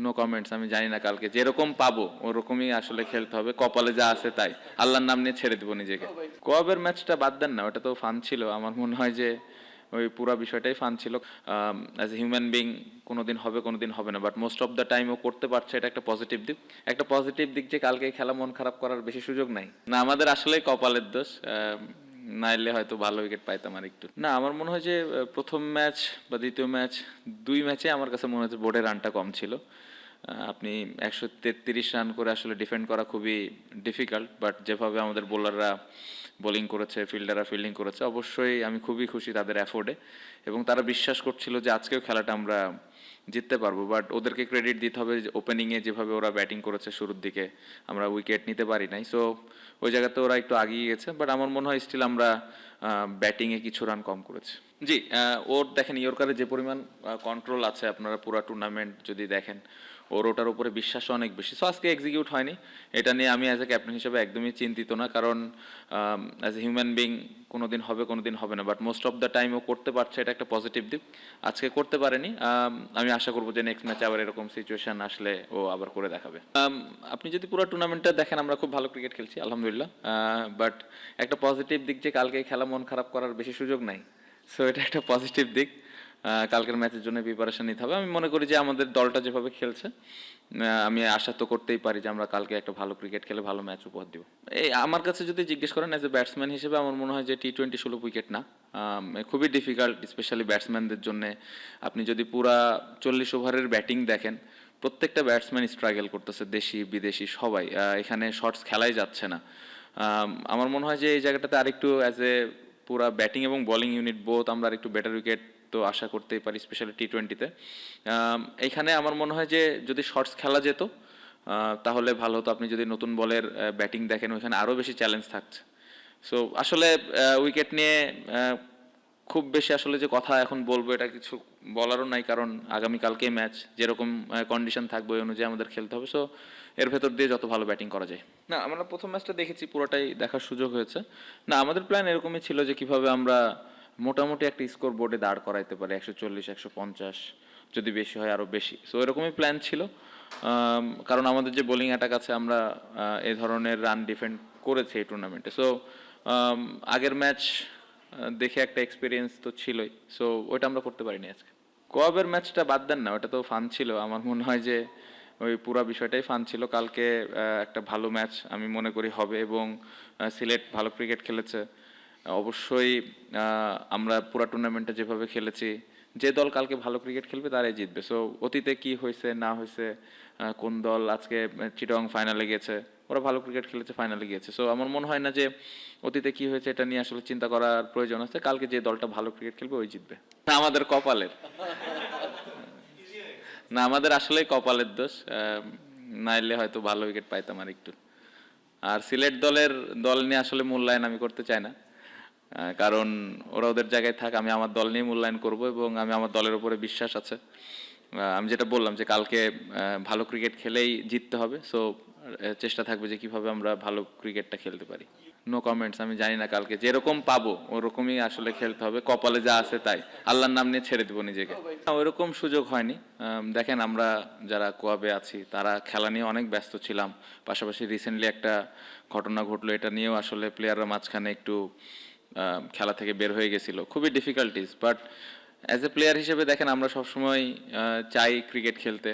No comments. আমি জানি না কালকে যেরকম পাবো ওরকমই আসলে খেলতে হবে, কপালে যা আছে তাই, আল্লাহর নাম নিয়ে ছেড়ে দেবো নিজেকে। কোয়াবের ম্যাচটা বাদ দেন না, ওটা তো ফান ছিল। আমার মনে হয় যে ওই পুরো বিষয়টাই ফান ছিল। অ্যাজ এ হিউম্যান বিং কোনোদিন হবে কোনোদিন হবে না, but most of the time ও করতে পারছে, এটা একটা পজিটিভ দিক। একটা পজিটিভ দিক যে কালকে খেলা মন খারাপ করার বেশি সুযোগ নাই। না, আমাদের আসলেই কপালের দোষ। নাইলে হয়তো ভালো উইকেট পাইতাম আর একটু। না, আমার মনে হয় যে প্রথম ম্যাচ বা দ্বিতীয় ম্যাচ, দুই ম্যাচে আমার কাছে মনে হচ্ছে বোর্ডের রানটা কম ছিল। আপনি 133 রান করে আসলে ডিফেন্ড করা খুবই ডিফিকাল্ট, বাট যেভাবে আমাদের বোলাররা বোলিং করেছে, ফিল্ডাররা ফিল্ডিং করেছে, অবশ্যই আমি খুবই খুশি তাদের অ্যাফোর্ডে। এবং তারা বিশ্বাস করছিল যে আজকেও খেলাটা আমরা জিততে পারবো, বাট ওদেরকে ক্রেডিট দিতে হবে যে ওপেনিংয়ে যেভাবে ওরা ব্যাটিং করেছে শুরুর দিকে, আমরা উইকেট নিতে পারি নাই। সো ওই জায়গাতে ওরা একটু আগিয়ে গেছে, বাট আমার মনে হয় স্টিল আমরা ব্যাটিংয়ে কিছু রান কম করেছি। জি, ওর দেখেন ইয়র্কারে যে পরিমাণ কন্ট্রোল আছে, আপনারা পুরো টুর্নামেন্ট যদি দেখেন, ওর ওটার উপরে বিশ্বাস অনেক বেশি। সো আজকে এক্সিকিউট হয়নি, এটা নিয়ে আমি অ্যাজ এ ক্যাপ্টেন হিসেবে একদমই চিন্তিত না, কারণ অ্যাজ এ হিউম্যান বিং কোনোদিন হবে কোনোদিন হবে না, but most of the time ও করতে পারছে, এটা একটা পজিটিভ দিক। আজকে করতে পারেনি, আমি আশা করবো যে নেক্সট ম্যাচে আবার এরকম সিচুয়েশন আসলে ও আবার করে দেখাবে। আপনি যদি পুরো টুর্নামেন্টটা দেখেন, আমরা খুব ভালো ক্রিকেট খেলছি আলহামদুলিল্লাহ, বাট একটা পজিটিভ দিক যে কালকে খেলা মন খারাপ করার বেশি সুযোগ নাই। সো এটা একটা পজিটিভ দিক। কালকের ম্যাচের জন্য প্রিপারেশন নিতে হবে। আমি মনে করি যে আমাদের দলটা যেভাবে খেলছে, আমি আশা তো করতেই পারি যে আমরা কালকে একটা ভালো ক্রিকেট খেলে ভালো ম্যাচ উপহার দিব। এই আমার কাছে যদি জিজ্ঞেস করেন অ্যাজ এ ব্যাটসম্যান হিসেবে, আমার মনে হয় যে টি-20 16 উইকেট না, খুবই ডিফিকাল্ট, স্পেশালি ব্যাটসম্যানদের জন্য। আপনি যদি পুরা 40 ওভারের ব্যাটিং দেখেন, প্রত্যেকটা ব্যাটসম্যান স্ট্রাগল করতেছে, দেশি বিদেশি সবাই। এখানে শর্টস খেলাই যাচ্ছে না। আমার মনে হয় যে এই জায়গাটাতে আরেকটু অ্যাজ এ পুরা ব্যাটিং এবং বোলিং ইউনিট বোথ আমরা আরেকটু বেটার উইকেট তো আশা করতেই পারি, স্পেশালি টি-20-তে। এইখানে আমার মনে হয় যে যদি শর্টস খেলা যেত তাহলে ভালো হতো। আপনি যদি নতুন বলের ব্যাটিং দেখেন, ওইখানে আরও বেশি চ্যালেঞ্জ থাকছে। সো আসলে উইকেট নিয়ে খুব বেশি আসলে যে কথা এখন বলবো, এটা কিছু বলারও নাই, কারণ আগামীকালকে ম্যাচ, যেরকম কন্ডিশন থাকবে ওই অনুযায়ী আমাদের খেলতে হবে। সো এর ভেতর দিয়ে যত ভালো ব্যাটিং করা যায়। না, আমরা প্রথম ম্যাচটা দেখেছি, পুরোটাই দেখার সুযোগ হয়েছে। না, আমাদের প্ল্যান এরকমই ছিল যে কিভাবে আমরা মোটামুটি একটা স্কোর বোর্ডে দাঁড় করাইতে পারি, 140 150, যদি বেশি হয় আরও বেশি। সো এরকমই প্ল্যান ছিল, কারণ আমাদের যে বোলিং অ্যাটাক আছে, আমরা এই ধরনের রান ডিফেন্ড করেছি এই টুর্নামেন্টে। সো আগের ম্যাচ দেখে একটা এক্সপিরিয়েন্স তো ছিলই, সো ওইটা আমরা করতে পারিনি আজকে। কোয়াবের ম্যাচটা বাদ দেন না, ওটা তো ফান ছিল। আমার মনে হয় যে ওই পুরা বিষয়টাই ফান ছিল। কালকে একটা ভালো ম্যাচ আমি মনে করি হবে, এবং সিলেট ভালো ক্রিকেট খেলেছে। অবশ্যই আমরা পুরা টুর্নামেন্টে যেভাবে খেলেছি, যে দল কালকে ভালো ক্রিকেট খেলবে তারাই জিতবে। সো অতীতে কি হয়েছে না হয়েছে, কোন দল আজকে চিটাগং ফাইনালে গেছে, ওরা ভালো ক্রিকেট খেলেছে, ফাইনালে গিয়েছে। সো আমার মনে হয় না যে অতীতে কি হয়েছে এটা নিয়ে আসলে চিন্তা করার প্রয়োজন আছে। কালকে যে দলটা ভালো ক্রিকেট খেলবে ওই জিতবে। না, আমাদের কপালের না, আমাদের আসলেই কপালের দোষ। নাইলে হয়তো ভালো উইকেট পাইতাম আর একটু। আর সিলেট দল নিয়ে আসলে মূল্যায়ন আমি করতে চাই না, কারণ ওরা ওদের জায়গায় থাক, আমি আমার দল নিয়ে মূল্যায়ন করব, এবং আমি আমার দলের উপরে বিশ্বাস আছে। আমি যেটা বললাম যে কালকে ভালো ক্রিকেট খেলেই জিততে হবে। সো চেষ্টা থাকবে যে কিভাবে আমরা ভালো ক্রিকেটটা খেলতে পারি। No comments. আমি জানি না কালকে যেরকম পাবো ওরকমই আসলে খেলতে হবে, কপালে যা আছে তাই, আল্লাহর নাম নিয়ে ছেড়ে দেবো নিজেকে। ওইরকম সুযোগ হয়নি। দেখেন, আমরা যারা কোয়াবে আছি তারা খেলা নিয়ে অনেক ব্যস্ত ছিলাম। পাশাপাশি রিসেন্টলি একটা ঘটনা ঘটলো, এটা নিয়েও আসলে প্লেয়াররা মাঝখানে একটু খেলা থেকে বের হয়ে গেছিল, খুবই difficulties. But as a player হিসেবে দেখেন, আমরা সবসময় চাই ক্রিকেট খেলতে।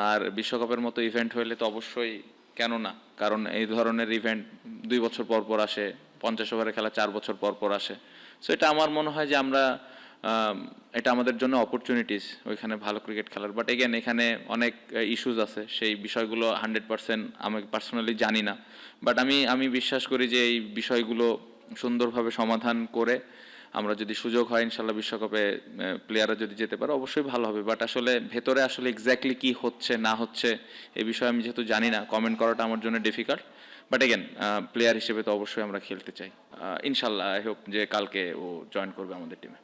আর বিশ্বকাপের মতো ইভেন্ট হইলে তো অবশ্যই, কেন না, কারণ এই ধরনের ইভেন্ট 2 বছর পর পর আসে, 50 ওভারের খেলা 4 বছর পর পর আসে। সো এটা আমার মনে হয় যে আমরা এটা আমাদের জন্য অপরচুনিটিস ওইখানে ভালো ক্রিকেট খেলার। বাট এগেন, এখানে অনেক ইস্যুস আছে, সেই বিষয়গুলো 100% আমি পার্সোনালি জানি না। বাট আমি বিশ্বাস করি যে এই বিষয়গুলো সুন্দরভাবে সমাধান করে আমরা যদি সুযোগ হয় ইনশাল্লাহ বিশ্বকাপে প্লেয়াররা যদি যেতে পারে অবশ্যই ভালো হবে। বাট আসলে ভেতরে আসলে এক্স্যাক্টলি কি হচ্ছে না হচ্ছে এ বিষয়ে আমি যেহেতু জানি না, কমেন্ট করাটা আমার জন্য ডিফিকাল্ট। বাট এগেন, প্লেয়ার হিসেবে তো অবশ্যই আমরা খেলতে চাই। ইনশাল্লাহ আই হোপ যে কালকে ও জয়েন করবে আমাদের টিমে।